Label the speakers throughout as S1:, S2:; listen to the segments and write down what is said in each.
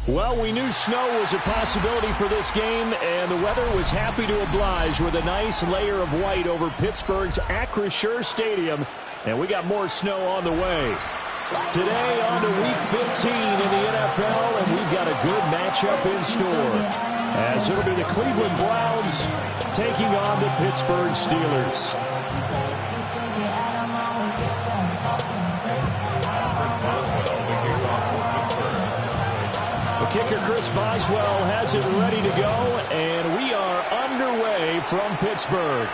S1: Well, we knew snow was a possibility for this game, and the weather was happy to oblige with a nice layer of white over Pittsburgh's Acrisure Stadium, and we got more snow on the way. Today on to Week 15 in the NFL, and we've got a good matchup in store, as it'll be the Cleveland Browns taking on the Pittsburgh Steelers. The kicker, Chris Boswell, has it ready to go, and we are underway from Pittsburgh.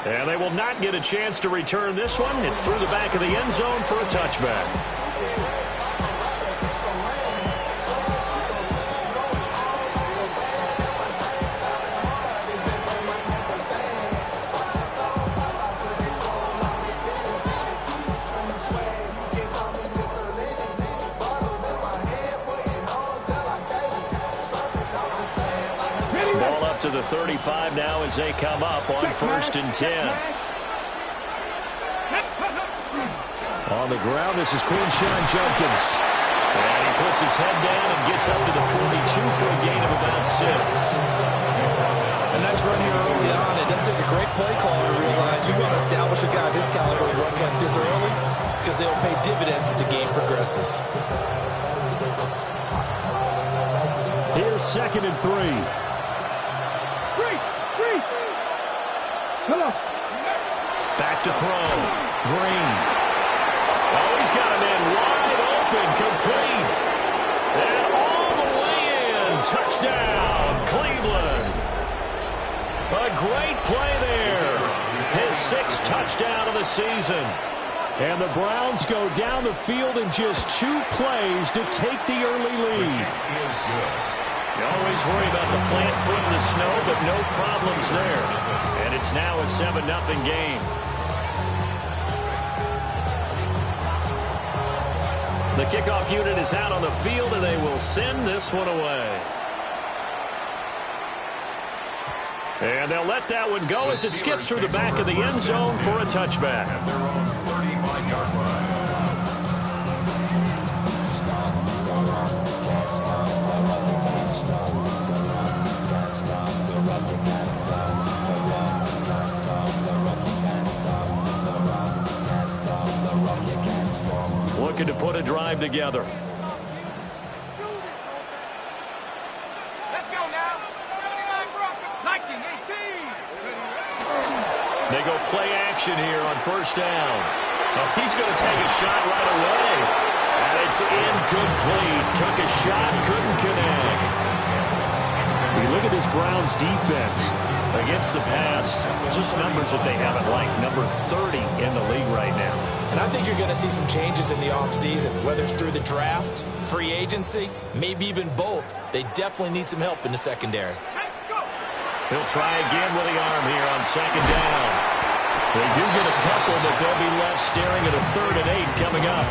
S1: And they will not get a chance to return this one. It's through the back of the end zone for a touchback. To the 35 now as they come up on 1st and 10. On the ground, this is Quinshon Judkins. And he puts his head down and gets up to the 42 for a gain of about 6.
S2: A nice run here early on. It doesn't take a great play caller to realize you want to establish a guy of his caliber who runs like this early because they'll pay dividends as the game progresses.
S1: Here's 2nd and 3. Back to throw. Green. Oh, he's got a man wide open, complete. And all the way in. Touchdown, Cleveland. A great play there. His 6th touchdown of the season. And the Browns go down the field in just 2 plays to take the early lead. You always worry about the plant foot in the snow, but no problems there. And it's now a 7-0 game. The kickoff unit is out on the field, and they will send this one away. And they'll let that one go as it skips through the back of the end zone for a touchback. Looking to put a drive together.
S3: Let's go now. 79 Broncos. 1918.
S1: They go play action here on 1st down. Oh, he's going to take a shot right away. And it's incomplete. Took a shot, couldn't connect. We look at this Browns defense against the pass. Just numbers that they haven't liked. Number 30 in the league right now.
S2: And I think you're going to see some changes in the offseason, whether it's through the draft, free agency, maybe even both. They definitely need some help in the secondary.
S1: He'll try again with the arm here on 2nd down. They do get a couple, but they'll be left staring at a 3rd and 8 coming up.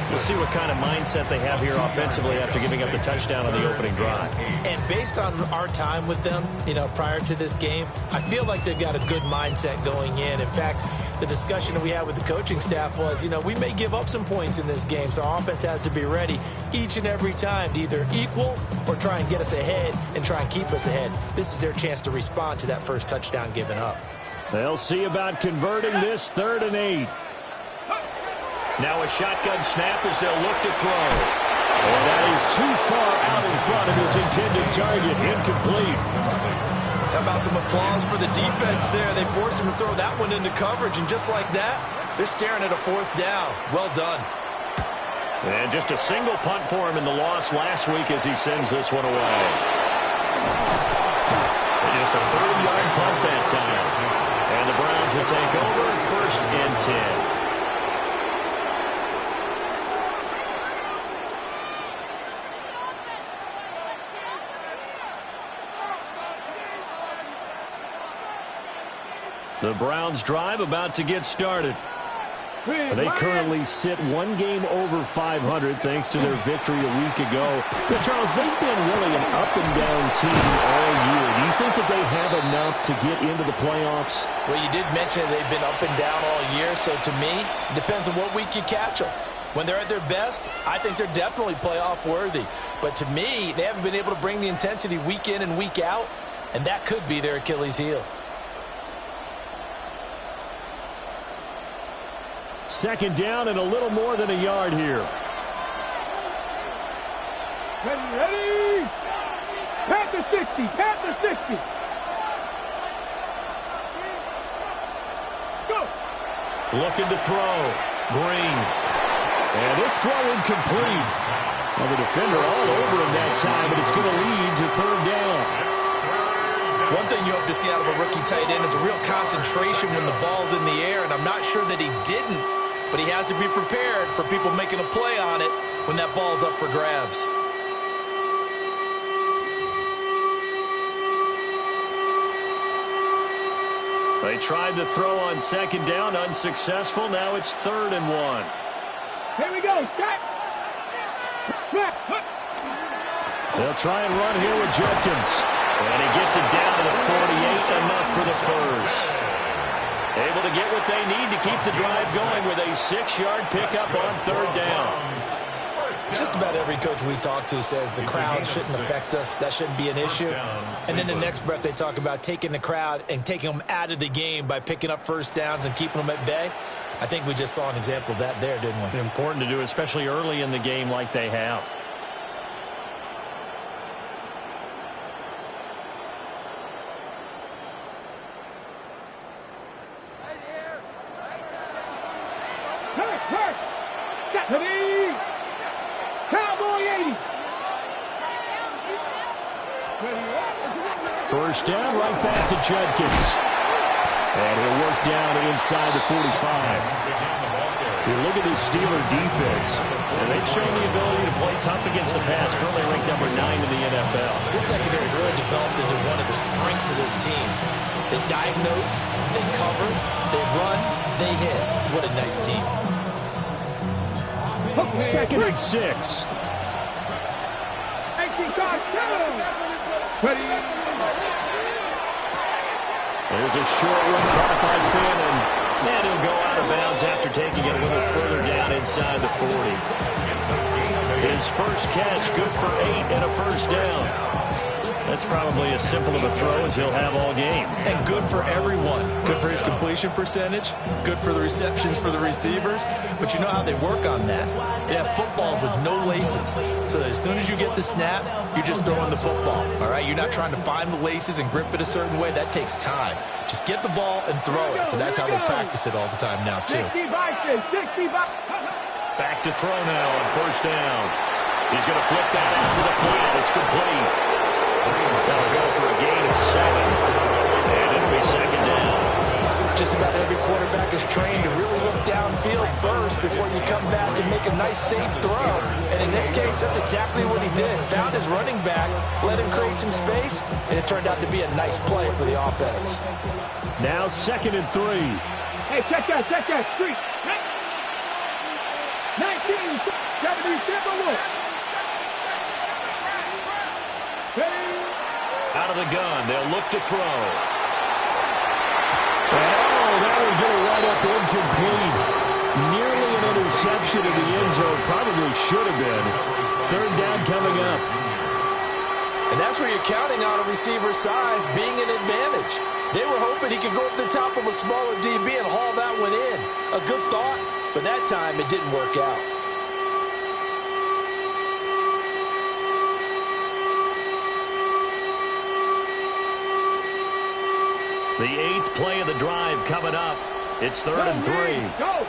S1: We'll see what kind of mindset they have here offensively after giving up the touchdown on the opening drive. And
S2: based on our time with them, prior to this game, I feel like they've got a good mindset going in. In fact, the discussion that we had with the coaching staff was, we may give up some points in this game, so our offense has to be ready each and every time to either equal or try and get us ahead and try and keep us ahead. This is their chance to respond to that first touchdown given up.
S1: They'll see about converting this 3rd and 8. Now a shotgun snap as they'll look to throw. And that is too far out in front of his intended target. Incomplete.
S2: How about some applause for the defense there? They forced him to throw that one into coverage, and just like that, they're staring at a 4th down. Well done.
S1: And just a single punt for him in the loss last week as he sends this one away. And just a 30-yard punt that time. And the Browns will take over 1st and 10. The Browns drive about to get started. They currently sit 1 game over 500 thanks to their victory a week ago. But Charles, they've been really an up-and-down team all year. Do you think that they have enough to get into the playoffs?
S2: Well, you did mention they've been up and down all year, so to me, it depends on what week you catch them. When they're at their best, I think they're definitely playoff worthy. But to me, they haven't been able to bring the intensity week in and week out, and that could be their Achilles heel.
S1: Second down and a little more than a yard here.
S3: Ready. Panther 60. Panther 60. Let's go.
S1: Looking to throw. Green. And this throw incomplete. Well, the defender all over him that time, but it's going to lead to third down.
S2: One thing you hope to see out of a rookie tight end is a real concentration when the ball's in the air, and I'm not sure that he didn't, but he has to be prepared for people making a play on it when that ball's up for grabs.
S1: They tried to throw on second down, unsuccessful. Now it's 3rd and 1.
S3: Here we go. Shot.
S1: They'll try and run here with Judkins. And he gets it down to the 48, enough for the first. Able to get what they need to keep the drive going with a 6-yard pickup on 3rd down.
S2: Just about every coach we talk to says the crowd shouldn't affect us. That shouldn't be an issue. And then the next breath they talk about taking the crowd and taking them out of the game by picking up first downs and keeping them at bay. I think we just saw an example of that there, didn't we?
S1: Important to do, especially early in the game like they have.
S3: Ready. Cowboy 80.
S1: First down, right back to Judkins. And he'll work down inside the 45. You look at this Steeler defense, and they've shown the ability to play tough against the pass, currently ranked number 9 in the NFL.
S2: This secondary really developed into one of the strengths of this team. They diagnose, they cover, they run, they hit. What a nice team.
S1: 2nd and 6.
S3: Ready.
S1: There's a short one caught by Fannin. And he'll go out of bounds after taking it a little further down inside the 40. His first catch, good for 8 and a first down. That's probably as simple of a throw as he'll have all game.
S2: And good for everyone. Good for his completion percentage. Good for the receptions for the receivers. But you know how they work on that. They have footballs with no laces. So that as soon as you get the snap, you're just throwing the football. All right? You're not trying to find the laces and grip it a certain way. That takes time. Just get the ball and throw it. So that's how they practice it all the time now, too.
S3: 60
S1: Back to throw now on first down. He's going to flip that out to the flat. It's complete. That'll go for a gain of 7. And it'll be second down.
S2: Just about every quarterback is trained to really look downfield first before you come back and make a nice, safe throw. And in this case, that's exactly what he did. Found his running back, let him create some space, and it turned out to be a nice play for the offense.
S1: Now 2nd and 3.
S3: Hey, check that. Street. 19, 77.
S1: Out of the gun, they'll look to throw. Oh, that will get it right up incomplete. Nearly an interception in the end zone. Probably should have been. 3rd down coming up.
S2: And that's where you're counting on a receiver's size being an advantage. They were hoping he could go up the top of a smaller DB and haul that one in. A good thought, but that time it didn't work out.
S1: The 8th play of the drive coming up. It's 3rd and 3.
S3: Go.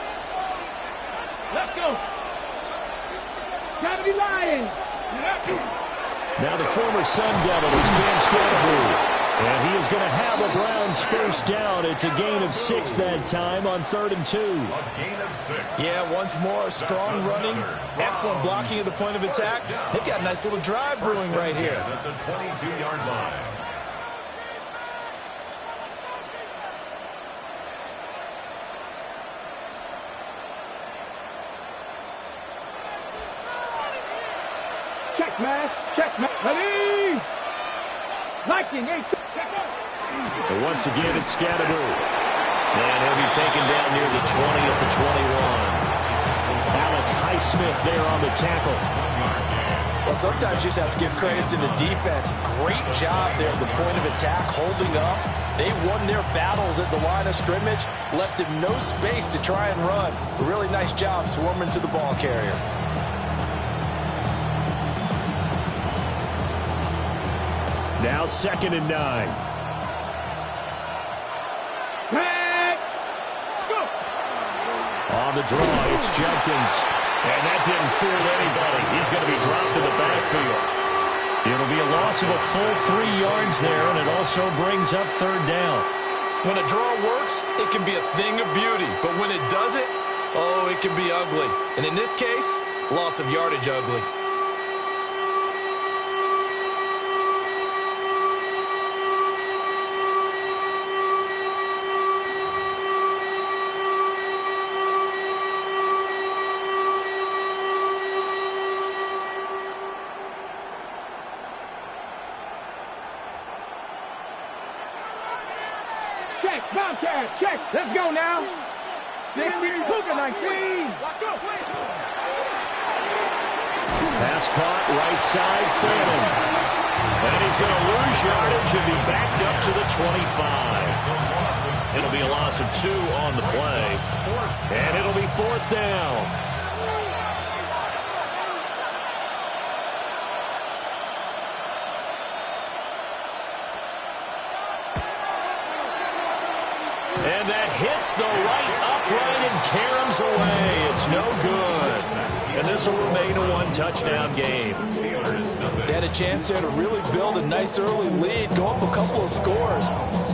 S3: Let's go. Gotta be lying.
S1: Now the former Sun Devil is Cam Scatterboo. And he is going to have a Browns first down. It's a gain of 6 that time on 3rd and 2.
S2: Yeah, once more, strong running, excellent blocking at the point of attack. They've got a nice little drive brewing right here.
S4: At the 22-yard line.
S3: Check, man. Ready. Liking, 8.
S1: And once again, it's Scatterboo. And he'll be taken down near the 20 at the 21. Highsmith there on the tackle.
S2: Well, sometimes you just have to give credit to the defense. Great job there at the point of attack, holding up. They won their battles at the line of scrimmage, left him no space to try and run. A really nice job swarming to the ball carrier.
S1: Now 2nd and 9. On the draw, it's Jenkins. And that didn't fool anybody. He's going to be dropped in the backfield. It'll be a loss of a full 3 yards there, and it also brings up 3rd down.
S2: When a draw works, it can be a thing of beauty. But when it doesn't, oh, it can be ugly. And in this case, loss of yardage ugly.
S3: Bobcat, check. Let's go now. 60, Cougar 19.
S1: Pass caught, right side, Phantom. And he's going to lose yardage and be backed up to the 25. It'll be a loss of 2 on the play. And it'll be 4th down. And that hits the right upright and caroms away. It's no good. And this will remain a 1-touchdown game.
S2: They had a chance there to really build a nice early lead, go up a couple of scores.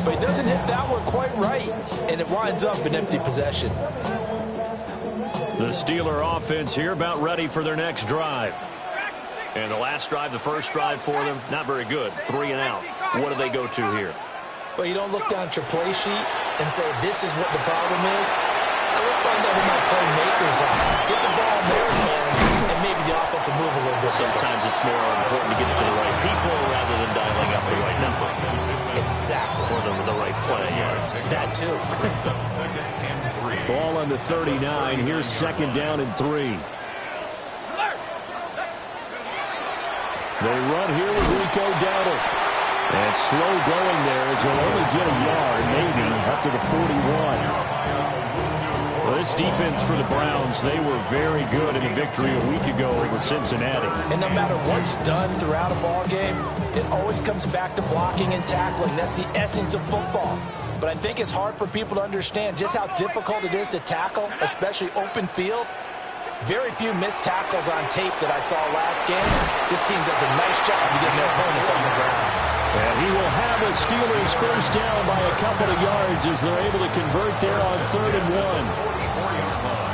S2: But he doesn't hit that one quite right, and it winds up an empty possession.
S1: The Steeler offense here about ready for their next drive. And the last drive, the first drive for them, not very good. 3 and out. What do they go to here?
S2: Well, you don't look down at your play sheet and say, this is what the problem is. Let's find out who my playmakers are. Get the ball in their hands, and maybe the offense will move a little bit.
S1: Sometimes it's more important to get it to the right people rather than dialing up the right number.
S2: Exactly.
S1: Or the right play.
S2: That too.
S1: Ball on the 39. Here's 2nd down and 3. They run here with Rico Dowdle. And slow going there as he'll only get a yard, maybe, up to the 41. Well, this defense for the Browns, they were very good in a victory a week ago over Cincinnati.
S2: And no matter what's done throughout a ball game, it always comes back to blocking and tackling. That's the essence of football. But I think it's hard for people to understand just how difficult it is to tackle, especially open field. Very few missed tackles on tape that I saw last game. This team does a nice job of getting their opponents on the ground.
S1: And he will have a Steelers first down by a couple of yards as they're able to convert there on 3rd and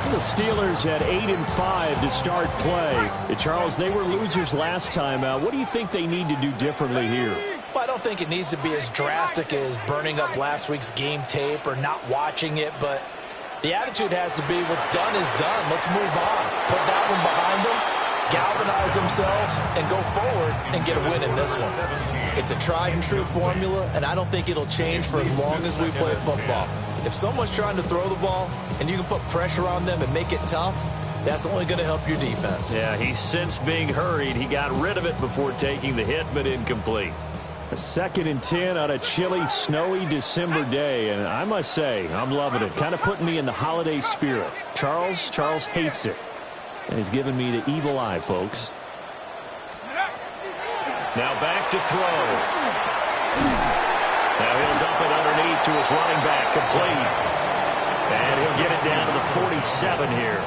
S1: 1. The Steelers had 8 and 5 to start play. Charles, they were losers last time out. What do you think they need to do differently here?
S2: Well, I don't think it needs to be as drastic as burning up last week's game tape or not watching it, but the attitude has to be what's done is done. Let's move on. Put that one behind them, galvanize themselves, and go forward and get a win in this one. It's a tried and true formula, and I don't think it'll change for as long as we play football. If someone's trying to throw the ball and you can put pressure on them and make it tough, that's only going to help your defense.
S1: Yeah, he's since being hurried. He got rid of it before taking the hit, but incomplete. A 2nd and 10 on a chilly, snowy December day, and I must say, I'm loving it. Kind of putting me in the holiday spirit. Charles hates it, and he's giving me the evil eye, folks. Now back to throw. Now he'll dump it underneath to his running back, complete. And he'll get it down to the 47 here.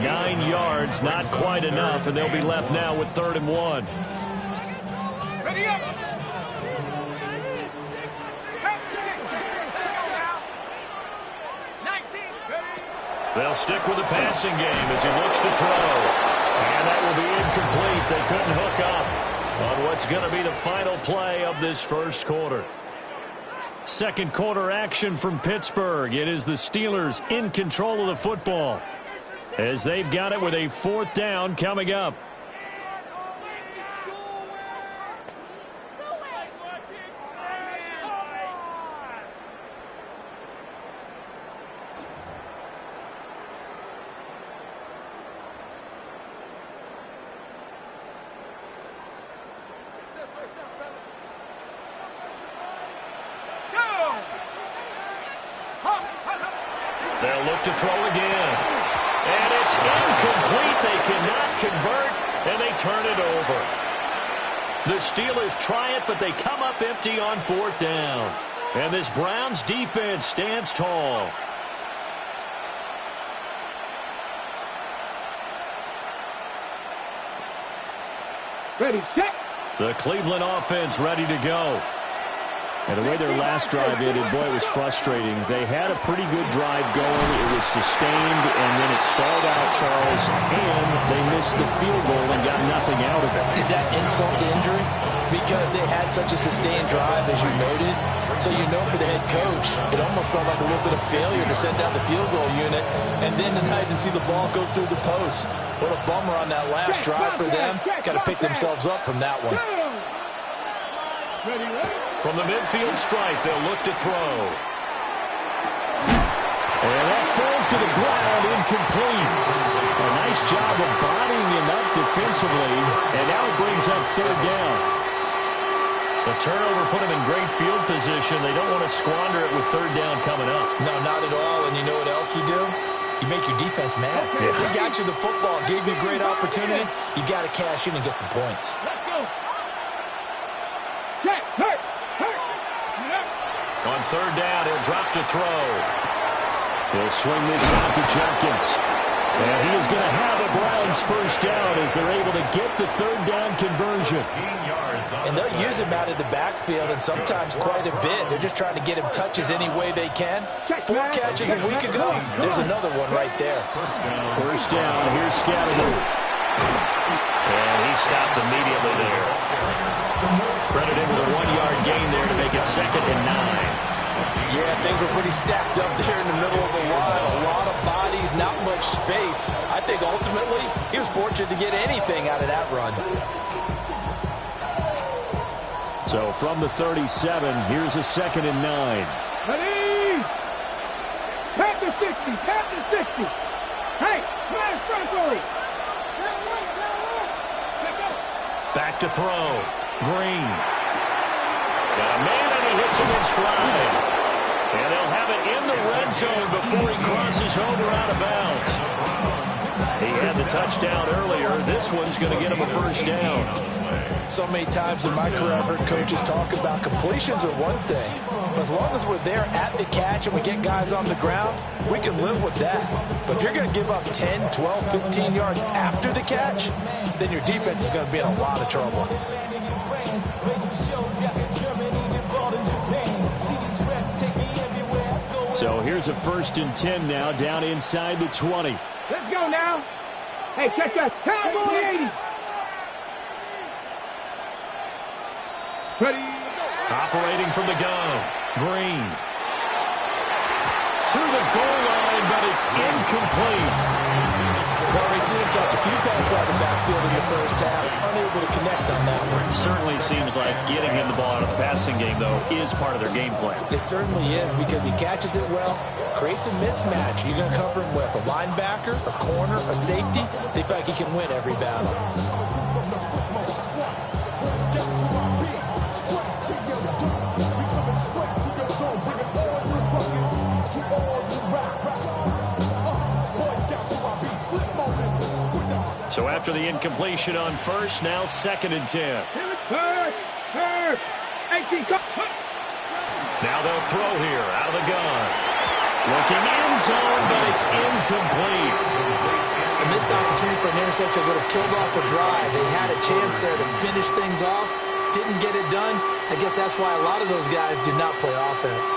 S1: 9 yards, not quite enough, and they'll be left now with 3rd and 1.
S3: Ready up.
S1: They'll stick with the passing game as he looks to throw. And that will be incomplete. They couldn't hook up on what's going to be the final play of this first quarter. Second quarter action from Pittsburgh. It is the Steelers in control of the football as they've got it with a 4th down coming up. They'll look to throw again. And it's incomplete. They cannot convert, and they turn it over. The Steelers try it, but they come up empty on 4th down. And this Browns defense stands tall.
S3: Ready, set.
S1: The Cleveland offense ready to go.
S5: And the way their last drive ended, boy, it was frustrating. They had a pretty good drive going. It was sustained, and then it stalled out, Charles, and they missed the field goal and got nothing out of it.
S2: Is that insult to injury? Because they had such a sustained drive, as you noted. So you know for the head coach, it almost felt like a little bit of failure to send down the field goal unit and then tonight and see the ball go through the post. What a bummer on that last drive for them. Got to pick themselves up from that one.
S1: From the midfield stripe, they'll look to throw. And that falls to the ground, incomplete. A nice job of bodying him up defensively, and now it brings up 3rd down. The turnover put him in great field position. They don't want to squander it with 3rd down coming up.
S2: No, not at all. And you know what else you do? You make your defense mad.
S1: Yeah.
S2: They got you the football, gave you a great opportunity. You got to cash in and get some points.
S3: Let's go. Check. Hurt.
S1: On 3rd down, he'll drop to throw.
S5: He'll swing this out to Jenkins.
S1: And he is going to have a Browns 1st down as they're able to get the 3rd down conversion.
S2: And they'll use him out of the backfield, and sometimes quite a bit. They're just trying to get him touches any way they can. 4 catches a week ago. There's another one right there.
S5: First down, here's Scattergood.
S1: And he stopped immediately there. Credit him with a 1-yard gain there to make it 2nd and 9.
S2: Yeah, things were pretty stacked up there in the middle of the line. A lot of bodies, not much space. I think ultimately he was fortunate to get anything out of that run.
S5: So from the 37, here's a 2nd and 9.
S3: Ready. Pat the 60. Hey, nice front goal.
S1: Back to throw. Green. Got a man, and he hits him in stride. And they'll have it in the red zone before he crosses over out of bounds. He had the touchdown earlier. This one's going to get him a 1st down.
S2: So many times in my career, I've heard coaches talk about completions are one thing. But as long as we're there at the catch and we get guys on the ground, we can live with that. But if you're going to give up 10, 12, 15 yards after the catch, then your defense is going to be in a lot of trouble.
S5: So here's a 1st and 10 now, down inside the 20.
S3: Let's go now. Hey, check that. Cowboy 80. Ready.
S1: Operating from the gun. Green. To the goal line, but it's incomplete.
S2: Well, we've seen him catch a few passes out of the backfield in the first half. Unable to connect on that one.
S1: Certainly seems like getting him the ball out of the passing game, though, is part of their game plan.
S2: It certainly is because he catches it well, creates a mismatch. You're going to cover him with a linebacker, a corner, a safety. They feel like he can win every battle.
S1: So after the incompletion on 1st, now 2nd and 10.
S3: Hurt. 18.
S1: Now they'll throw here out of the gun. Looking end zone, but it's incomplete.
S2: A missed opportunity for an interception would have killed off a drive. They had a chance there to finish things off. Didn't get it done. I guess that's why a lot of those guys do not play offense.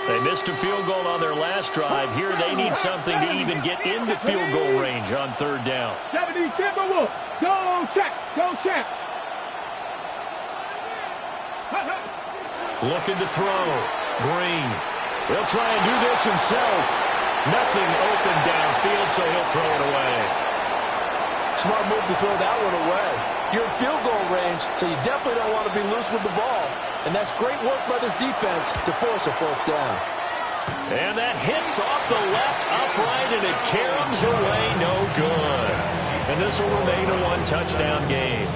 S1: They missed a field goal on their last drive. Here they need something to even get into field goal range on 3rd down.
S3: 70 Timberwolves. Go check.
S1: Looking to throw. Green.
S5: He'll try and do this himself.
S1: Nothing open downfield, so he'll throw it away.
S2: Smart move to throw that one away. You're in field goal range, so you definitely don't want to be loose with the ball. And that's great work by this defense to force a 4th down.
S1: And that hits off the left upright, and it caroms away no good. And this will remain a 1-touchdown game.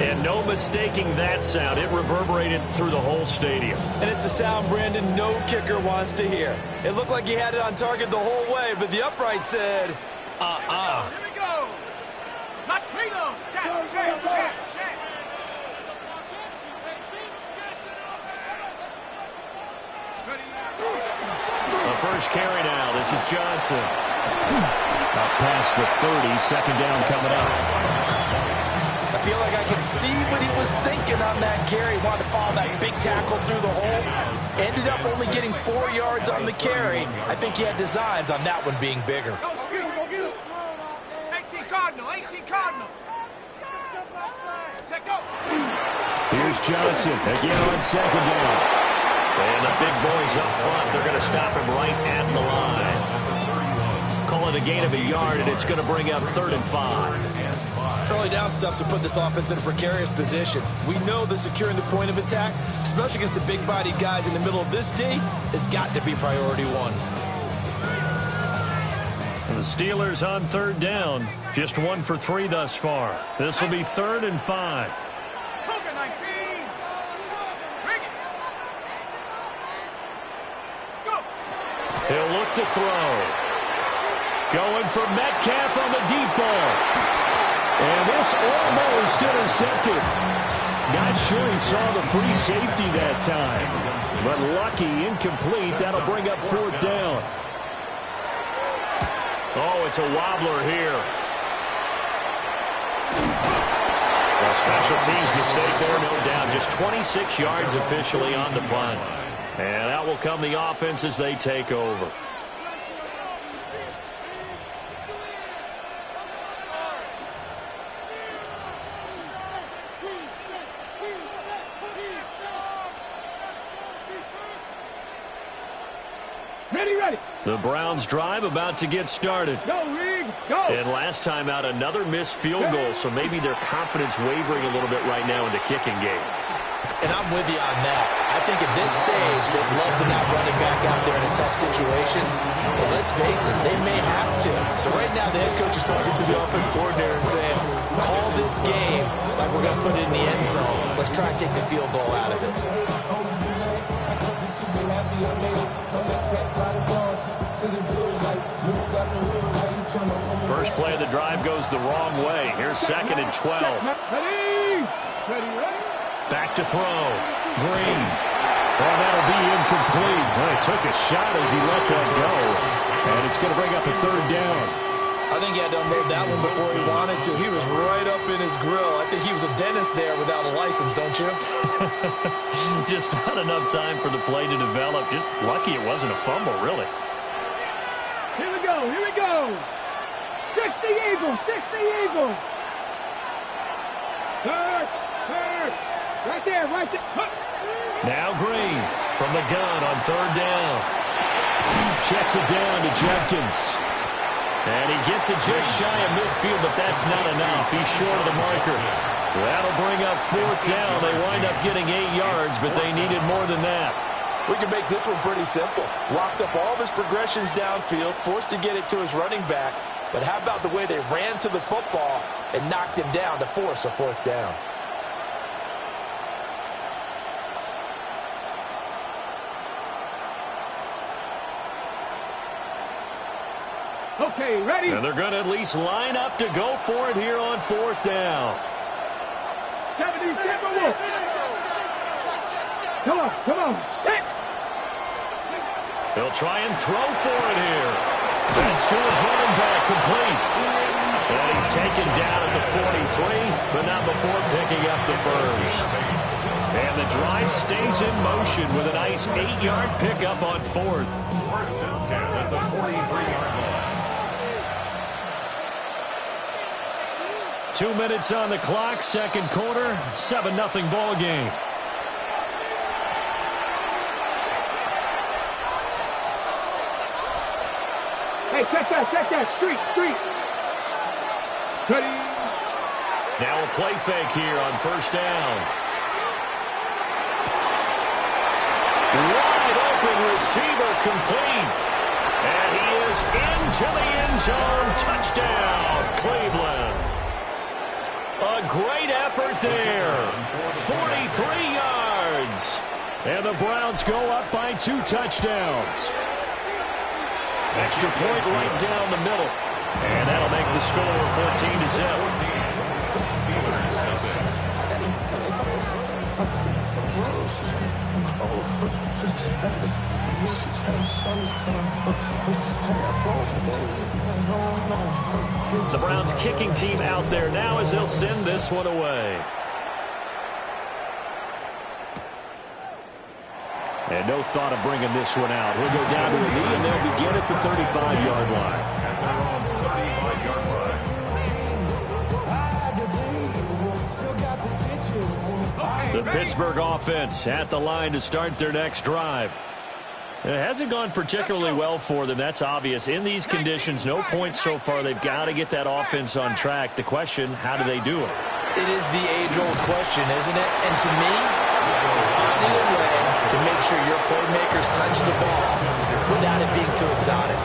S1: And no mistaking that sound. It reverberated through the whole stadium.
S2: And it's the sound, Brandon, no kicker wants to hear. It looked like he had it on target the whole way, but the upright said,
S3: Here we go. Latino. Check.
S1: The first carry now. This is Johnson. Up past the 30. Second down coming up.
S2: I feel like I can see what he was thinking on that carry. Wanted to follow that big tackle through the hole. Ended up only getting 4 yards on the carry. I think he had designs on that one being bigger.
S3: Go shoot. 18 Cardinal. Check go.
S1: Here's Johnson again on second down. And the big boys up front, they're going to stop him right at the line. Call it a gain of a yard, and it's going to bring up 3rd and 5.
S2: Early down stuff's to put this offense in a precarious position. We know that securing the point of attack, especially against the big-bodied guys in the middle of this D, has got to be priority one.
S1: And the Steelers on 3rd down. Just 1 for 3 thus far. This will be 3rd and 5.
S3: Cougar 19. Bring it. Go.
S1: He'll look to throw. Going for Metcalf on the deep ball. And this almost intercepted. Not sure he saw the free safety that time. But lucky, incomplete. That'll bring up 4th down. Oh, it's a wobbler here. A special teams mistake there, no doubt. Just 26 yards officially on the punt. And out will come the offense as they take over.
S3: Ready.
S1: The Browns drive about to get started.
S3: Go, Rig. Go.
S1: And last time out, another missed field goal, so maybe their confidence wavering a little bit right now in the kicking game.
S2: And I'm with you on that. I think at this stage, they'd love to not run it back out there in a tough situation. But let's face it, they may have to. So right now, the head coach is talking to the offense coordinator and saying, call this game like we're going to put it in the end zone. Let's try and take the field goal out of it.
S1: First play of the drive goes the wrong way. Here's 2nd and 12.
S3: Ready.
S1: Back to throw. Green. Oh, that'll be incomplete. Well, he took a shot as he let that go. And it's going to bring up a 3rd down.
S2: I think he had to unload that one before he wanted to. He was right up in his grill. I think he was a dentist there without a license, don't you?
S1: Just not enough time for the play to develop. Just lucky it wasn't a fumble, really.
S3: Here we go. 60 Eagles. Third. Right there.
S1: Now Green from the gun on 3rd down. Checks it down to Jenkins. And he gets it just shy of midfield, but that's not enough. He's short of the marker. That'll bring up 4th down. They wind up getting 8 yards, but they needed more than that.
S2: We can make this one pretty simple. Locked up all of his progressions downfield, forced to get it to his running back. But how about the way they ran to the football and knocked him down to force a 4th down?
S3: Okay, ready.
S1: And they're going to at least line up to go for it here on 4th down.
S3: 77. Come on. Set.
S1: They'll try and throw for it here. That's to his running back, complete. And he's taken down at the 43, but not before picking up the first. And the drive stays in motion with a nice 8-yard pickup on 4th.
S4: 1st and 10 at the 43-yard line.
S1: 2 minutes on the clock, 2nd quarter, 7-0 ball game.
S3: Hey, check that. Street. Ready.
S1: Now a play fake here on 1st down. Wide open receiver, complete. And he is into the end zone. Touchdown, Cleveland. A great effort there. 43 yards.
S5: And the Browns go up by 2 touchdowns.
S1: Extra point right down the middle. And that'll make the score 14-7. The Browns kicking team out there now as they'll send this one away.
S5: And no thought of bringing this one out. He'll go down to the knee, and they'll begin at the 35-yard line.
S1: The Pittsburgh offense at the line to start their next drive. It hasn't gone particularly well for them. That's obvious. In these conditions, no points so far. They've got to get that offense on track. The question, how do they do it?
S2: It is the age-old question, isn't it? And to me, finding a way to make sure your playmakers touch the ball without it being too exotic.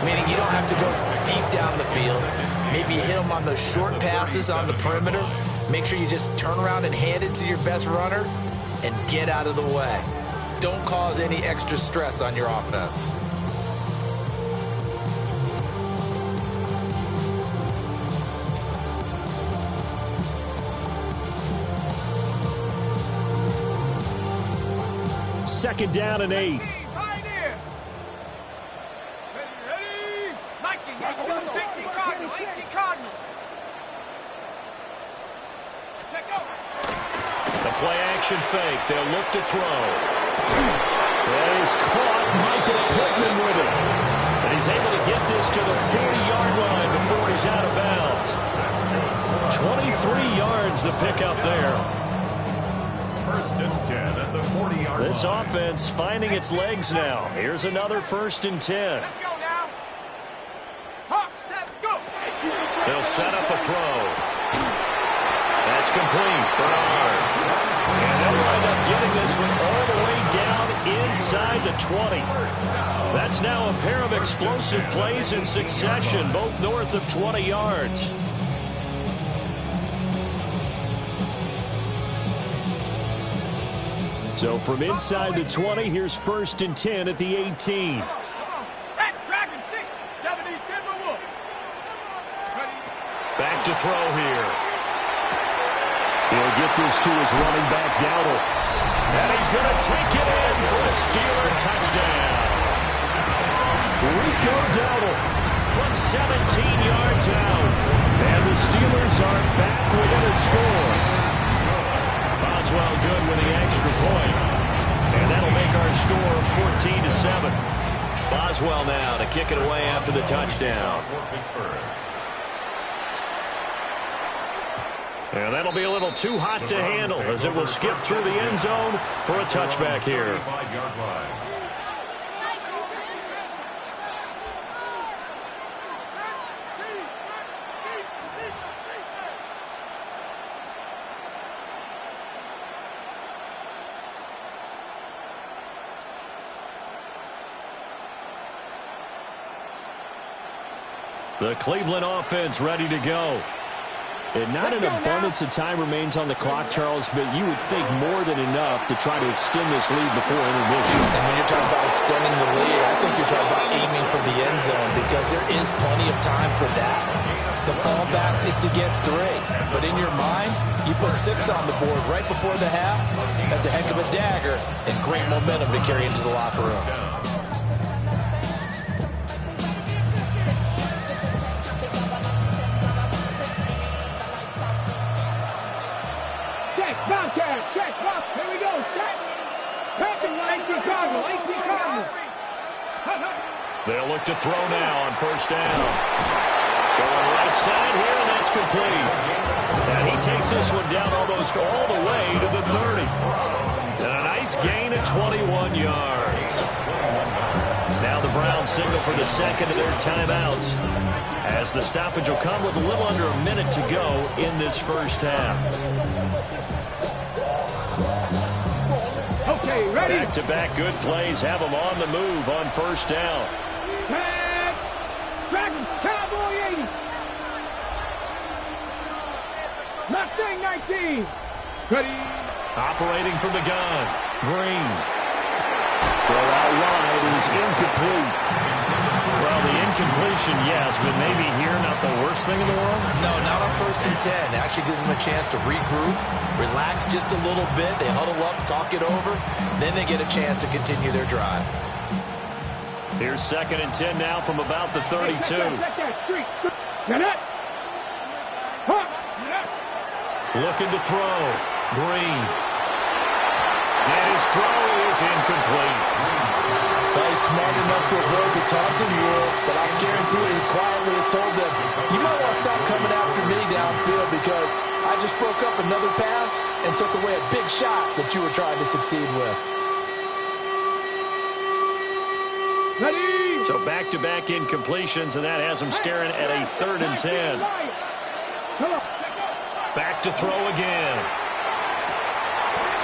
S2: Meaning you don't have to go deep down the field. Maybe you hit them on those short passes on the perimeter. Make sure you just turn around and hand it to your best runner and get out of the way. Don't cause any extra stress on your offense.
S5: Second down and 8.
S1: The play-action fake. They'll look to throw. That is caught. Michael Pittman with it. And he's able to get this to the 40-yard line before he's out of bounds. 23 yards the pickup there.
S4: First and 10 at the 40-yard line.
S1: This offense finding its legs now. Here's another 1st and 10.
S3: Let's go now. Hawk, set, go.
S1: They'll set up a throw. That's complete. Bernard. And they'll wind up getting this one all the way down inside the 20. That's now a pair of explosive plays in succession, both north of 20 yards.
S5: So from inside the 20, here's 1st and 10 at the 18.
S3: Come on, set, Dragon 6, 70 Timberwolves.
S1: Back to throw here.
S5: He'll get this to his running back, Dowdle.
S1: And he's going to take it in for a Steeler touchdown.
S5: Rico Dowdle
S1: From 17 yards out.
S5: And the Steelers are back within a score.
S1: Boswell good with the extra point. And that'll make our score 14-7. Boswell now to kick it away after the touchdown. And that'll be a little too hot to handle as it will skip through the end zone for a touchback here. The Cleveland offense ready to go.
S5: And not an abundance of time remains on the clock, Charles, but you would think more than enough to try to extend this lead before intermission.
S2: And when you're talking about extending the lead, I think you're talking about aiming for the end zone because there is plenty of time for that. The fallback is to get 3. But in your mind, you put 6 on the board right before the half. That's a heck of a dagger and great momentum to carry into the locker room.
S3: Bobcat, check, Bob, here we go, check. Packing 18 Cardinal, 18 Cardinal.
S1: They'll look to throw now on 1st down. Going right side here, and that's complete. And he takes this one down almost all the way to the 30. And a nice gain of 21 yards. Now the Browns signal for the second of their timeouts, as the stoppage will come with a little under a minute to go in this first half.
S3: Okay, ready?
S1: Back-to-back good plays have them on the move on 1st down.
S3: Tag. Dragon, Cowboy 80. Knock Mustang 19. Ready.
S1: Operating from the gun. Green.
S5: Throw out wide is incomplete.
S1: Well, the incompletion, yes, but maybe here not the worst thing in the world?
S2: No, not on 1st and 10. It actually gives them a chance to regroup, relax just a little bit. They huddle up, talk it over. Then they get a chance to continue their drive.
S1: Here's 2nd and 10 now from about the 32.
S3: Check that street. Get it.
S1: Looking to throw. Green. And his throw is incomplete.
S2: Well, he's smart enough to avoid the taunting rule, but I guarantee he quietly has told them, you might want to stop coming after me downfield because I just broke up another pass and took away a big shot that you were trying to succeed with.
S3: Ready.
S1: So back-to-back incompletions, and that has him staring at a 3rd and 10. Back to throw again.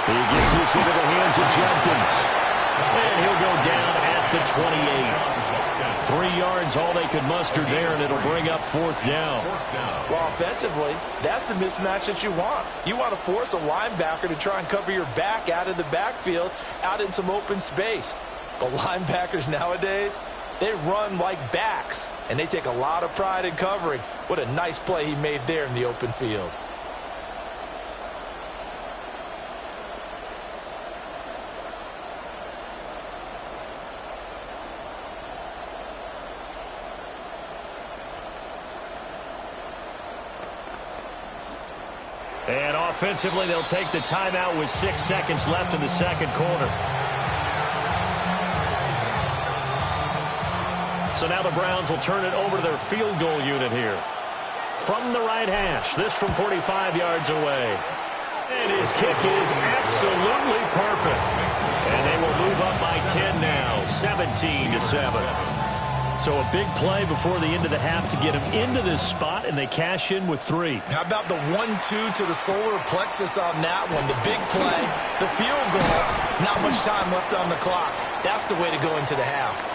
S5: He gets this into the hands of Jenkins.
S1: And he'll go down at the 28. 3 yards, all they could muster there, and it'll bring up 4th down.
S2: Well, offensively, that's the mismatch that you want. You want to force a linebacker to try and cover your back out of the backfield, out in some open space. The linebackers nowadays, they run like backs, and they take a lot of pride in covering. What a nice play he made there in the open field.
S1: And offensively, they'll take the timeout with 6 seconds left in the 2nd quarter. So now the Browns will turn it over to their field goal unit here. From the right hash, this from 45 yards away. And his kick is absolutely perfect. And they will move up by 10 now, 17-7. So a big play before the end of the half to get him into this spot, and they cash in with 3.
S2: How about the 1-2 to the solar plexus on that one? The big play, the field goal, not much time left on the clock. That's the way to go into the half.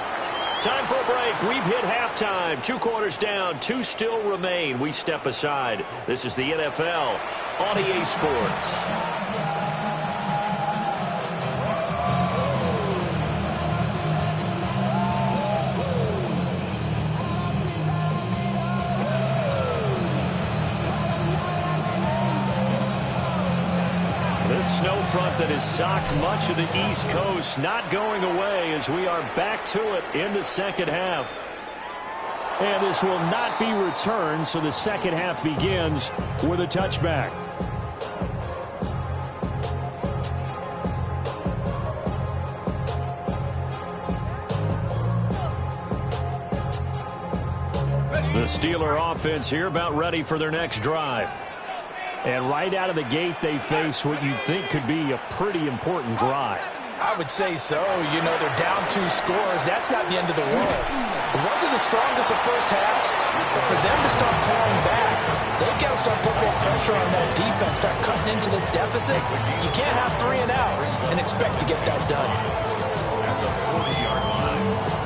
S1: Time for a break. We've hit halftime. 2 quarters down, 2 still remain. We step aside. This is the NFL on EA Sports. This snow front that has socked much of the East Coast not going away as we are back to it in the 2nd half.
S5: And this will not be returned, so the 2nd half begins with a touchback.
S1: The Steeler offense here about ready for their next drive.
S5: And right out of the gate, they face what you think could be a pretty important drive.
S2: I would say so. You know, they're down 2 scores. That's not the end of the world. It wasn't the strongest of first halves, but for them to start clawing back, they've got to start putting more pressure on that defense, start cutting into this deficit. You can't have 3 and outs and expect to get that done.
S4: At the 40-yard line.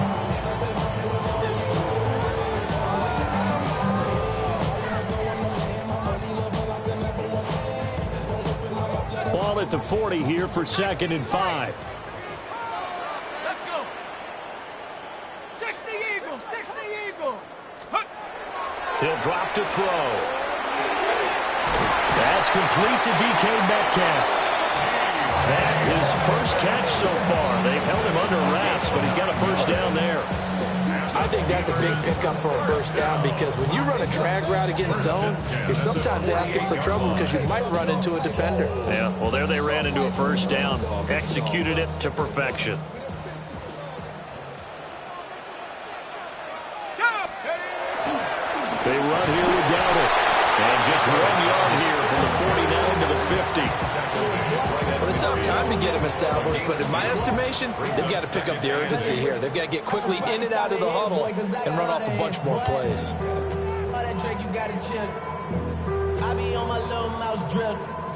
S5: Ball at the 40 here for 2nd and 5.
S3: Let's go. 60 Eagles, 60 Eagles.
S1: He'll drop to throw. That's complete to DK Metcalf. That his first catch so far. They've held him under wraps, but he's got a first down there.
S2: I think that's a big pickup for a first down because when you run a drag route against zone, you're sometimes asking for trouble because you might run into a defender.
S1: Yeah, well, there they ran into a first down. Executed it to perfection.
S5: They run here without it.
S1: And just 1 yard here from the 49 to the 50.
S2: Well, they still have time to get him established, but in my estimation, they've got to pick up the urgency here. They've got to get quickly in and out of the huddle and run off a bunch more plays.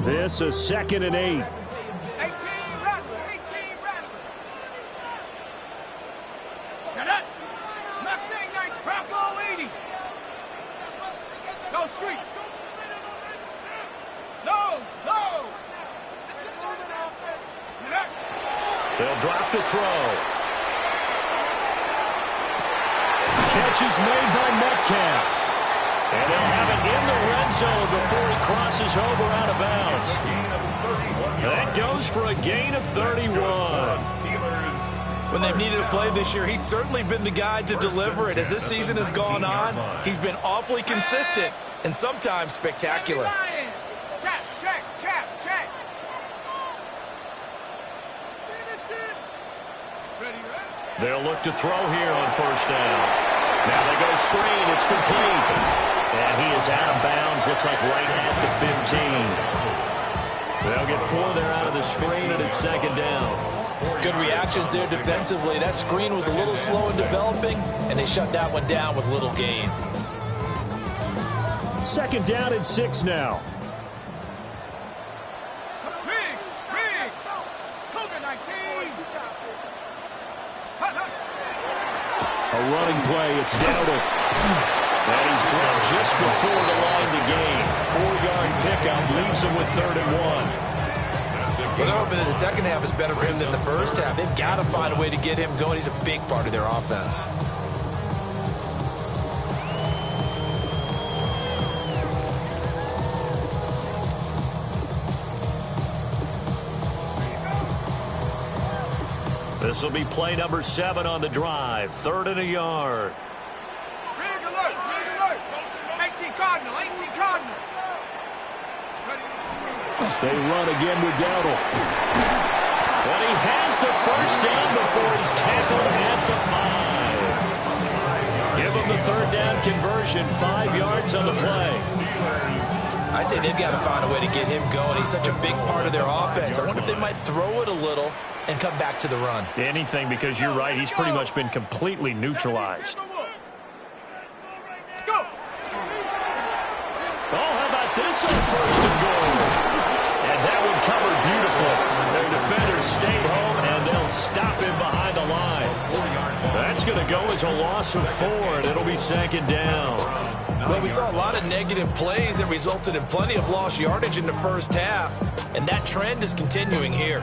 S5: This is 2nd and 8.
S3: 18 Rattler, 18 Rattler. Shut up. Mustang 9, Bronco 80. Go street.
S1: They'll drop the throw. Catch is made by Metcalf. And they'll have it in the red zone before he crosses over out of bounds. That goes for a gain of 31.
S2: When they've needed a play this year, he's certainly been the guy to deliver it. As this season has gone on, he's been awfully consistent and sometimes spectacular.
S3: Check, check, check, check.
S1: They'll look to throw here on first down. Now they go screen. It's complete. And he is out of bounds. Looks like right at the 15. They'll get 4 there out of the screen, and it's second down.
S2: Good reactions there defensively. That screen was a little slow in developing, and they shut that one down with little gain.
S5: Second down and 6 now.
S3: Riggs, Cougar 19.
S5: A running play. It's Dowdle.
S1: And he's dropped just before the line to gain. 4-yard pickup leaves him with 3rd and 1.
S2: Well, they're hoping that the second half is better for him than the first half. They've got to find a way to get him going. He's a big part of their offense.
S1: This will be play number 7 on the drive. 3rd and a yard.
S3: Big alert, 18 Cardinal, 18 Cardinal.
S5: They run again with Dowdle.
S1: And he has the first down before he's tackled at the 5. Give him the 3rd down conversion, 5 yards on the play.
S2: I'd say they've got to find a way to get him going. He's such a big part of their offense. I wonder if they might throw it a little and come back to the run.
S5: Anything, because you're right. He's pretty much been completely neutralized.
S3: Let's go.
S1: Oh, how about this on 1st and goal? And that one covered beautiful. Their defenders stayed home, and they'll stop him behind the line. That's going to go as a loss of 4, and it'll be 2nd down.
S2: Well, we saw a lot of negative plays that resulted in plenty of lost yardage in the first half, and that trend is continuing here.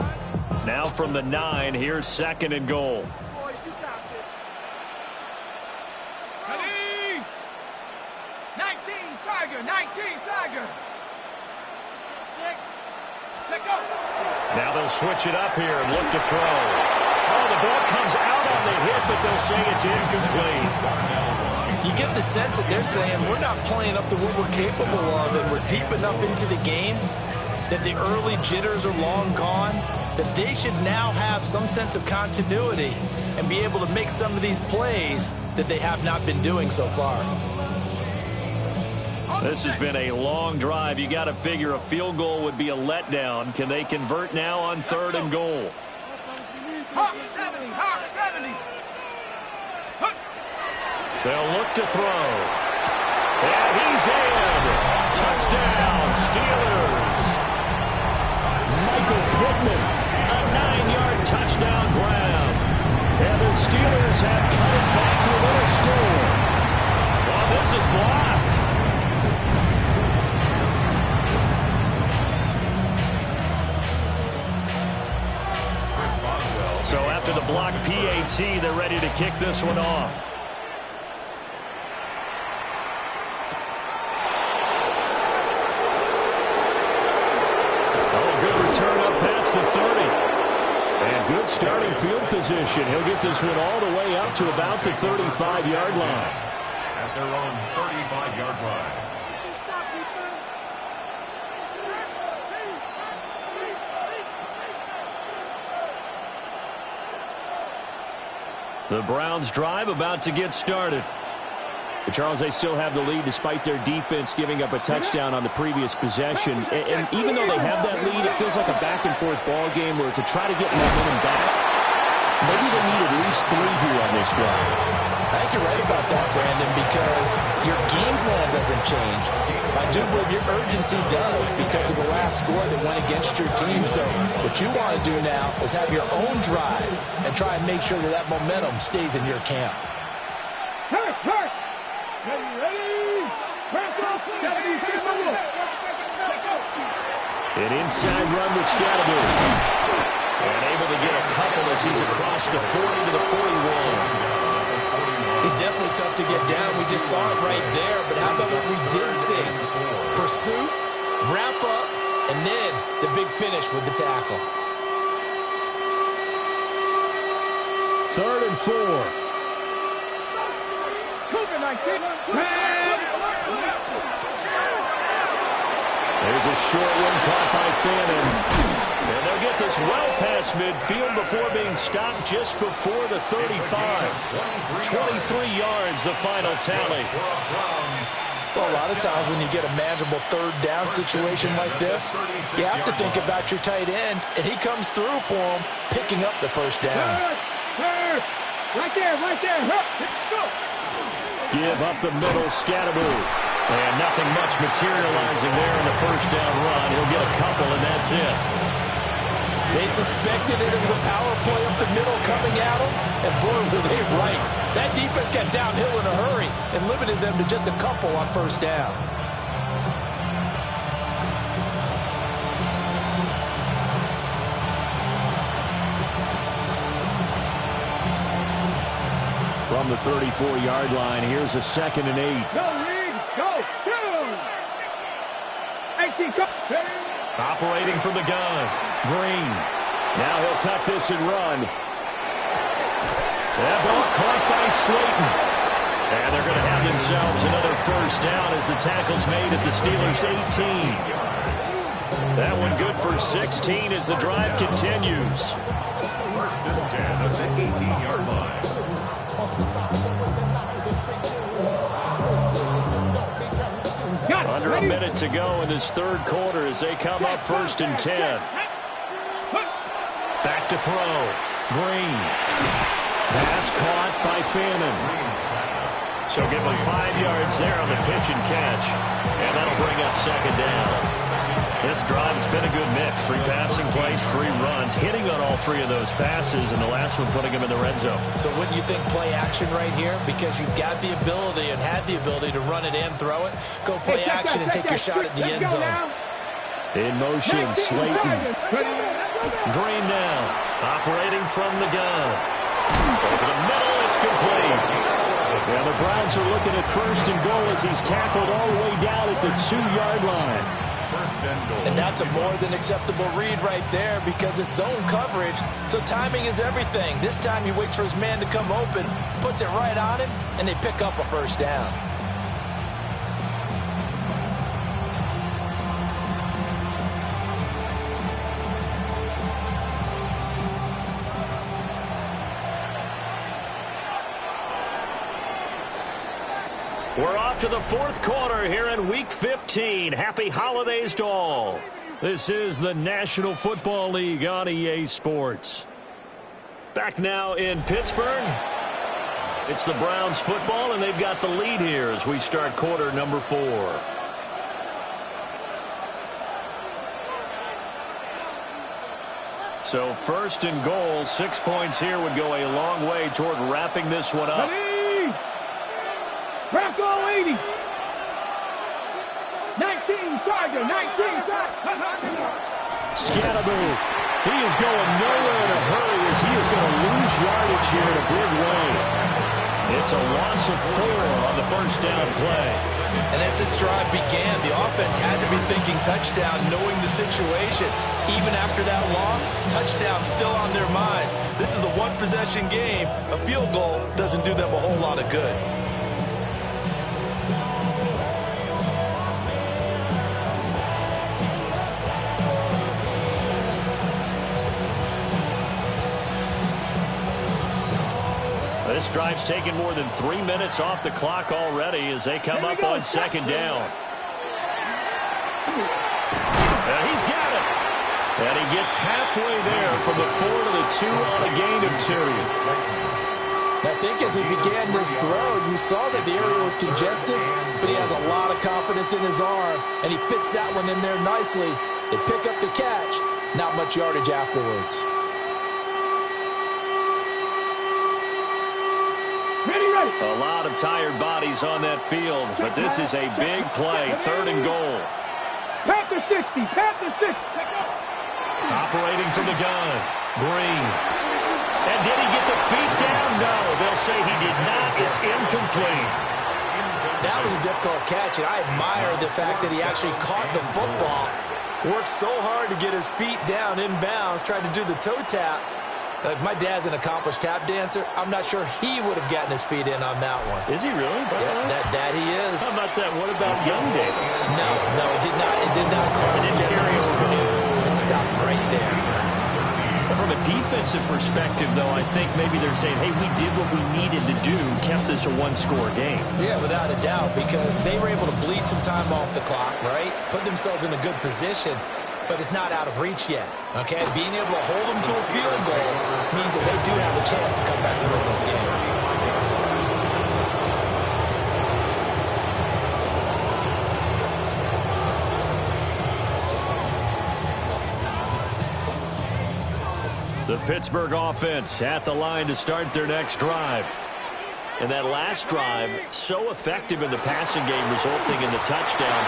S5: Now from the 9, here's 2nd and goal.
S3: Boys, you got this. Ready? 19 Tiger, 19 Tiger. 6. Take up.
S1: Now they'll switch it up here and look to throw. Oh, the ball comes out on the hit, but they'll say it's incomplete.
S2: You get the sense that they're saying we're not playing up to what we're capable of, and we're deep enough into the game that the early jitters are long gone, that they should now have some sense of continuity and be able to make some of these plays that they have not been doing so far.
S5: This has been a long drive. You got to figure a field goal would be a letdown. Can they convert now on 3rd and goal?
S3: Hawk 70, Hawk 70.
S1: They'll look to throw. And he's in. Touchdown, Steelers.
S5: Michael Pittman.
S1: A 9-yard touchdown grab. And the Steelers have cut it back within a score. Oh, this is blocked. So after the block PAT, they're ready to kick this one off. Oh, good return up past the 30. And good starting field position. He'll get this one all the way up to about the 35-yard line.
S4: At their own 35-yard line.
S5: The Browns drive about to get started. But Charles, they still have the lead despite their defense giving up a touchdown on the previous possession. And even though they have that lead, it feels like a back-and-forth ball game where to try to get momentum back, maybe they need at least 3 here on this drive.
S2: I think you're right about that, Brandon, because your game plan doesn't change. I do believe your urgency does because of the last score that went against your team. So what you want to do now is have your own drive and try and make sure that that momentum stays in your camp.
S3: Hurt. Ready? Press off. 70,
S5: An inside run with Scatterby. And able to get a couple of
S2: to get down. We just saw it right there. But how about what we did see? Pursuit, wrap up, and then the big finish with the tackle.
S5: 3rd and 4. There's a short one caught by Fannin. And they'll get this well past midfield before being stopped just before the 35. 23 yards, the final tally.
S2: Well, a lot of times when you get a manageable 3rd down situation like this, you have to think about your tight end, and he comes through for him, picking up the 1st down.
S3: Right there, right there. Go.
S5: Give up the middle, Scatterboo. And nothing much materializing there in the 1st down run. He'll get a couple, and that's it.
S2: They suspected it was a power play up the middle coming at them, and boy, were they right. That defense got downhill in a hurry and limited them to just a couple on 1st down.
S5: From the 34-yard line, here's a 2nd and 8.
S3: Go, Reed. Go. 18, go.
S1: Operating from the gun. Green.
S5: Now he'll tuck this and run.
S1: That ball caught by Slayton. And they're going to have themselves another 1st down as the tackle's made at the Steelers' 18. That one good for 16 as the drive continues.
S4: 1st and 10 at the 18-yard line.
S5: Under a minute to go in this 3rd quarter as they come up 1st and 10.
S1: Back to throw. Green.
S5: Pass caught by Fannin.
S1: So give him 5 yards there on the pitch and catch. And that'll bring up 2nd down. This drive, it's been a good mix. 3 passing plays, 3 runs, hitting on all 3 of those passes, and the last one putting him in the red zone.
S2: So wouldn't you think play action right here? Because you've got the ability and had the ability to run it in, throw it, go play action and take your shot at the end zone.
S5: In motion, Slayton.
S1: Green now, operating from the gun. Over the middle, it's complete.
S5: Yeah, the Browns are looking at 1st and goal as he's tackled all the way down at the 2-yard line.
S2: And that's a more than acceptable read right there because it's zone coverage, so timing is everything. This time he waits for his man to come open, puts it right on him, and they pick up a 1st down.
S1: We're off to the 4th quarter here in Week 15. Happy holidays to all. This is the National Football League on EA Sports. Back now in Pittsburgh. It's the Browns football, and they've got the lead here as we start quarter number 4. So 1st and goal, 6 points here would go a long way toward wrapping this one up.
S3: Bronco 80. 19, Sergeant. 19,
S5: Scatterboo. He is going nowhere in a hurry as he is going to lose yardage here in a big way.
S1: It's a loss of 4 on the 1st down play.
S2: And as this drive began, the offense had to be thinking touchdown, knowing the situation. Even after that loss, touchdown still on their minds. This is a 1-possession game. A field goal doesn't do them a whole lot of good.
S1: This drive's taken more than 3 minutes off the clock already as they come up on 2nd down. And he's got it. And he gets halfway there from the 4 to the 2 on a gain of 2.
S2: I think as he began this throw, you saw that the area was congested, but he has a lot of confidence in his arm, and he fits that one in there nicely. They pick up the catch, not much yardage afterwards.
S1: A lot of tired bodies on that field, but this is a big play, 3rd and goal.
S3: Panther 60, Panther 60.
S1: Operating from the gun, Green. And did he get the feet down? No, they'll say he did not. It's incomplete.
S2: That was a difficult catch, and I admire the fact that he actually caught the football, worked so hard to get his feet down inbounds, tried to do the toe tap. Like, my dad's an accomplished tap dancer. I'm not sure he would have gotten his feet in on that one.
S5: Is he really?
S2: Yeah, that he is.
S5: How about that? What about young Davis?
S2: No, it did not. It did not cross the generational. It stopped right there.
S5: From a defensive perspective, though, I think maybe they're saying, hey, we did what we needed to do, kept this a one-score game.
S2: Yeah, without a doubt, because they were able to bleed some time off the clock, right? Put themselves in a good position, but it's not out of reach yet, okay? Being able to hold them to a field goal means that they do have a chance to come back and win this game.
S1: The Pittsburgh offense at the line to start their next drive.
S5: And that last drive, so effective in the passing game, resulting in the touchdown.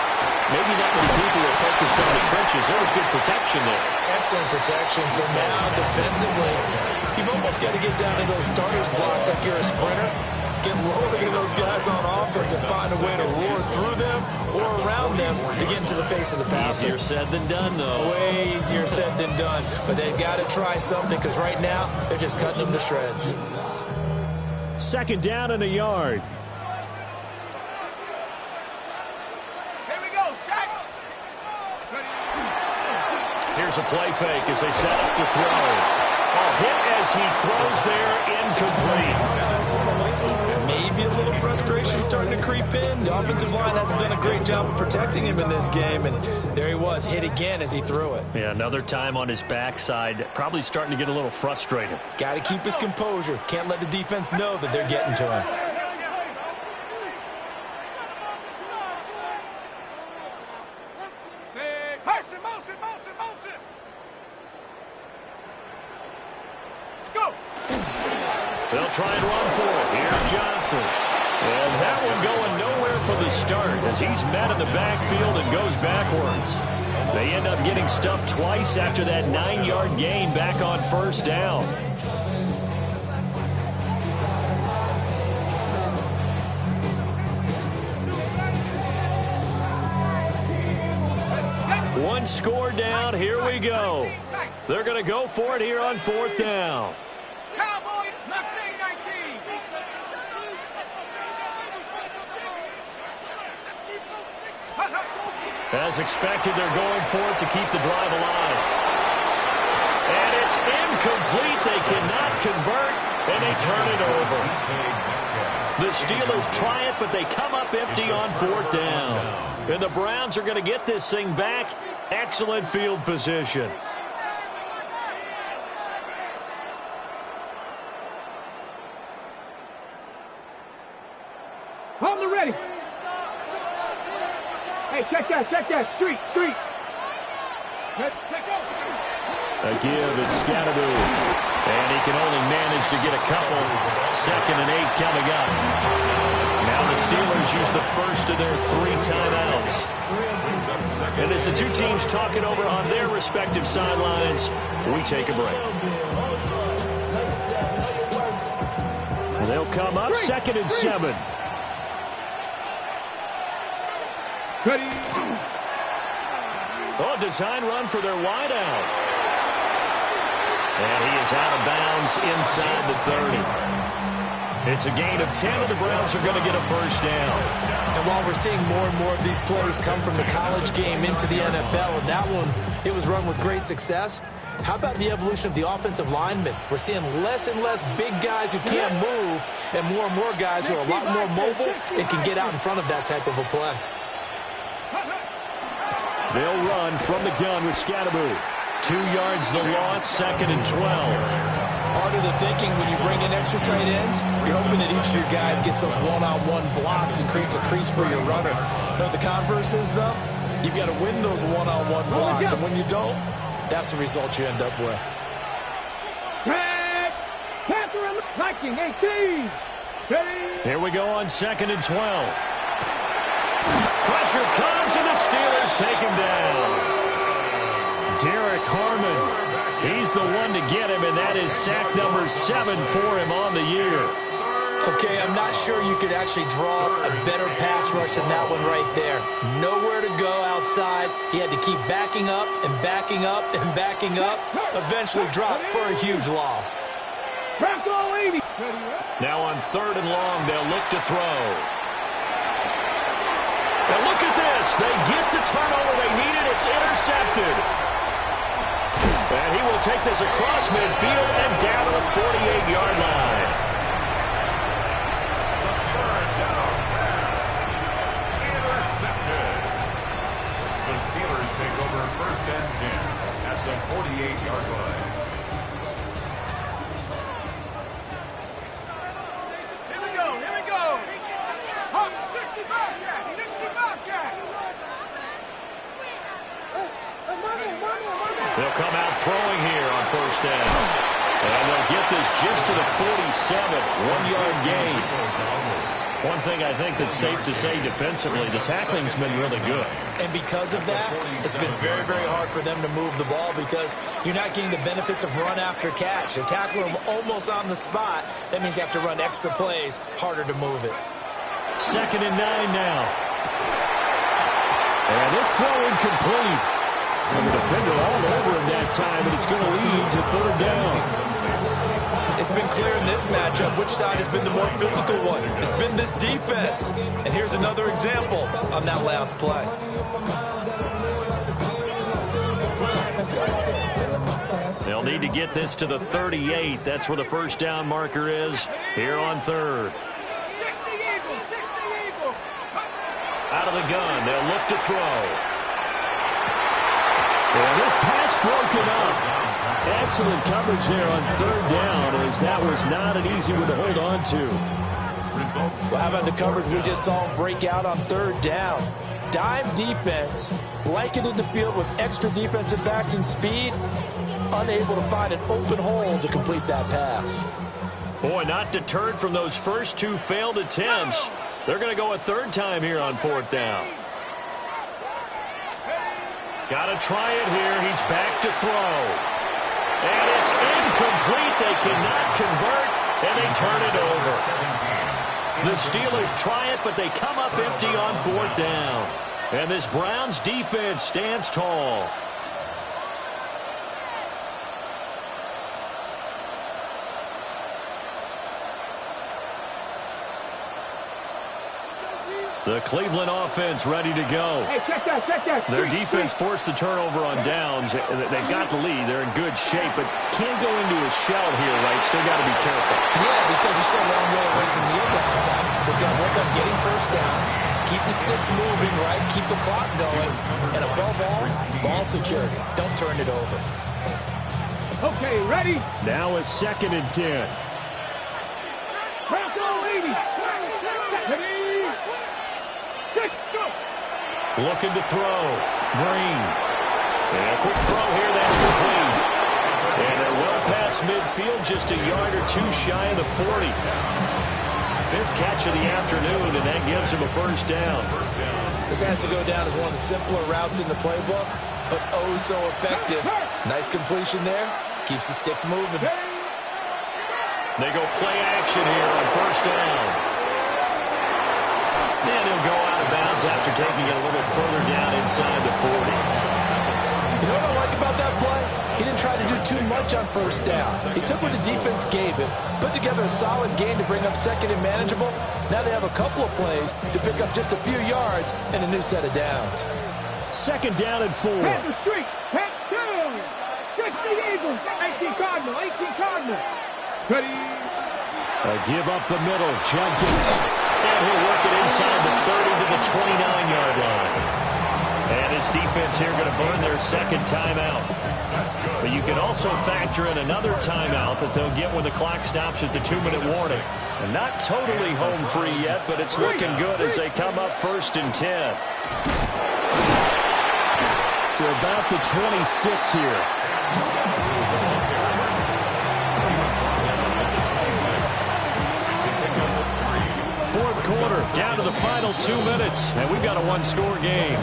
S5: Maybe not many people are focused on the trenches. There was good protection there.
S2: Excellent protection. So now, defensively, you've almost got to get down to those starters blocks like you're a sprinter. Get lower than those guys on offense and find a way to roar through them or around them to get into the face of the passer.
S5: Easier said than done, though.
S2: Way easier said than done. But they've got to try something, because right now, they're just cutting them to shreds.
S5: Second down and a yard.
S3: Here we go, sack.
S1: Here's a play fake as they set up to throw. A hit as he throws there, incomplete.
S2: Maybe a little frustration starting to creep in. The offensive line hasn't done a great job of protecting him in this game, and there he was, hit again as he threw it.
S5: Yeah, another time on his backside, probably starting to get a little frustrated.
S2: Got to keep his composure. Can't let the defense know that they're getting to him.
S3: Motion. Let's go.
S1: They'll try and run for it. Here's Johnson. And that one going nowhere from the start as he's met in the backfield and goes backwards. They end up getting stuffed twice after that 9-yard gain back on first down. One score down. Here we go. They're going to go for it here on fourth down.
S3: Cowboys, Mustang 19.
S1: As expected, they're going for it to keep the drive alive. And it's incomplete. They cannot convert, and they turn it over. The Steelers try it, but they come up empty on fourth down. And the Browns are going to get this thing back. Excellent field position.
S3: Hold them ready. Hey, check that. Street. Check out.
S1: A give, it's Scatteroo. And he can only manage to get a couple. 2nd and 8 coming up. Now the Steelers use the first of their 3 timeouts. And as the two teams talk it over on their respective sidelines, we take a break. They'll come up 2nd and 7.
S3: Ready.
S1: Oh, design run for their wideout. And he is out of bounds inside the 30. It's a gain of 10, and the Browns are going to get a first down.
S2: And while we're seeing more and more of these plays come from the college game into the NFL, and that one, it was run with great success, how about the evolution of the offensive linemen? We're seeing less and less big guys who can't move, and more guys who are a lot more mobile and can get out in front of that type of a play.
S1: They'll run from the gun with Scatteroo. 2 yards the loss, 2nd and 12.
S2: Part of the thinking when you bring in extra tight ends, you're hoping that each of your guys gets those one-on-one blocks and creates a crease for your runner. You know what the converse is, though? You've got to win those one-on-one blocks, and when you don't, that's the result you end up with.
S3: Tag. Panther and Viking 18. Steady.
S1: Here we go on 2nd and 12. Pressure comes, and the Steelers take him down. Derek Harmon
S5: He's the one to get him, and that is sack number 7 for him on the year.
S2: Okay, I'm not sure you could actually draw a better pass rush than that one right there. Nowhere to go outside. He had to keep backing up and backing up and backing up. Eventually dropped for a huge loss.
S1: Now on 3rd and long, they'll look to throw. And look at this. They get the turnover they needed. It's intercepted. And he will take this across midfield and down to the 48-yard line.
S4: Take over 1st and 10 at the 48-yard line.
S3: Here we go. Up, 65 cat, 65 cat.
S1: They'll come out throwing here on 1st down. And they'll get this just to the 47, 1-yard gain. One thing I think that's safe to say defensively, the tackling's been really good.
S2: And because of that, it's been very, very hard for them to move the ball because you're not getting the benefits of run after catch. You're tackling them almost on the spot. That means you have to run extra plays, harder to move it.
S5: 2nd and 9 now. And this throw incomplete. And the defender all over him that time, and it's going to lead to 3rd down.
S2: It's been clear in this matchup which side has been the more physical one. It's been this defense. And here's another example on that last play.
S5: They'll need to get this to the 38. That's where the 1st down marker is here on 3rd.
S3: 60 Eagles, 60 Eagles.
S5: Out of the gun, they'll look to throw. And this pass broken up. Excellent coverage there on 3rd down, as that was not an easy one to hold on to.
S2: Well, how about the coverage we just saw him break out on 3rd down? Dime defense, blanketed the field with extra defensive backs and speed, unable to find an open hole to complete that pass.
S5: Boy, not deterred from those first 2 failed attempts. They're going to go a 3rd time here on 4th down. Got to try it here. He's back to throw. And it's incomplete. They cannot convert, and they turn it over. The Steelers try it, but they come up empty on 4th down. And this Browns defense stands tall. The Cleveland offense ready to go.
S3: Hey, check that.
S5: Their defense forced the turnover on downs. They've got the lead. They're in good shape, but can't go into a shell here, right? Still got to be careful.
S2: Yeah, because they're so long way away from kneel down time. So they've got to work on getting 1st downs, keep the sticks moving, right? Keep the clock going. And above all, ball security. Don't turn it over.
S3: Okay, ready?
S5: Now a 2nd and 10.
S3: Bronco 80. Ready? Just go.
S5: Looking to throw. Green. And a quick throw here. That's complete. And they're well past midfield, just a yard or 2 shy of the 40. 5th catch of the afternoon, and that gives him a 1st down.
S2: This has to go down as one of the simpler routes in the playbook, but oh so effective. Nice completion there. Keeps the sticks moving.
S5: They go play action here on 1st down. And he'll go out of bounds after taking it a little further down inside the 40.
S2: You know what I like about that play? He didn't try to do too much on 1st down. He took what the defense gave him, put together a solid game to bring up 2nd and manageable. Now they have a couple of plays to pick up just a few yards and a new set of downs.
S5: 2nd down and 4.
S3: Head the street. Head 2. 60 Eagles. 18 Cardinal. 18 Cardinal. Ready?
S5: A give up the middle. Jenkins. And he'll work it inside the 30 to the 29-yard line. And his defense here going to burn their 2nd timeout. But you can also factor in another timeout that they'll get when the clock stops at the 2-minute warning. And not totally home free yet, but it's looking good as they come up 1st and 10. To about the 26 here. 4th quarter, down to the final 2 minutes, and we've got a 1-score game.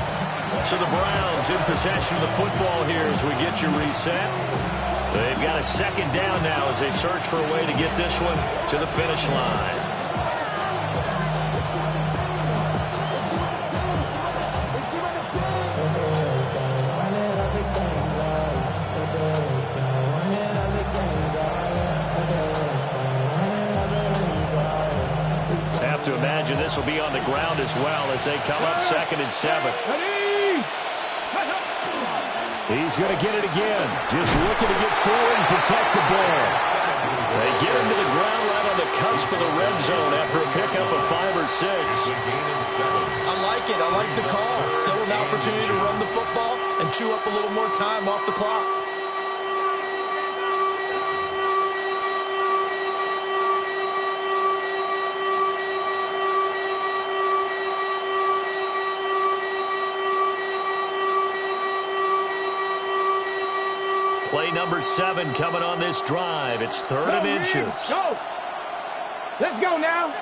S5: So the Browns in possession of the football here as we get you reset.
S1: They've got a second down now as they search for a way to get this one to the finish line. Have to imagine this will be on the ground as well as they come up 2nd and 7.
S5: He's going to get it again. Just looking to get forward and protect the ball.
S1: They get him to the ground right on the cusp of the red zone after a pickup of 5 or 6.
S2: I like it. I like the call. Still an opportunity to run the football and chew up a little more time off the clock.
S1: Play number 7 coming on this drive. It's 3rd and inches.
S3: Go. Let's go now.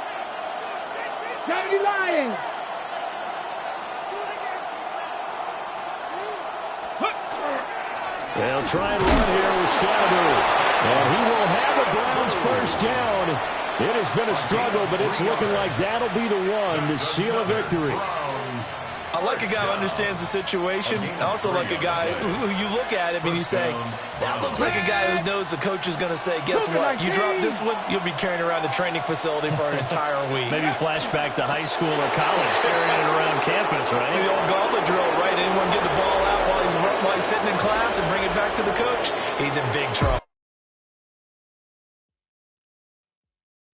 S3: 70 Lions.
S5: They'll try and run here with Scalaboo. And he will have the Browns first down. It has been a struggle, but it's looking like that'll be the one to seal a victory.
S2: I like a guy who understands the situation. I also like a guy who you look at him and you say, that looks like a guy who knows the coach is going to say, guess what? You drop this one, you'll be carrying around the training facility for an entire week.
S1: Maybe flashback to high school or college, carrying it around campus, right?
S2: Maybe the old gauntlet drill, right? Anyone get the ball out while he's sitting in class and bring it back to the coach? He's in big trouble.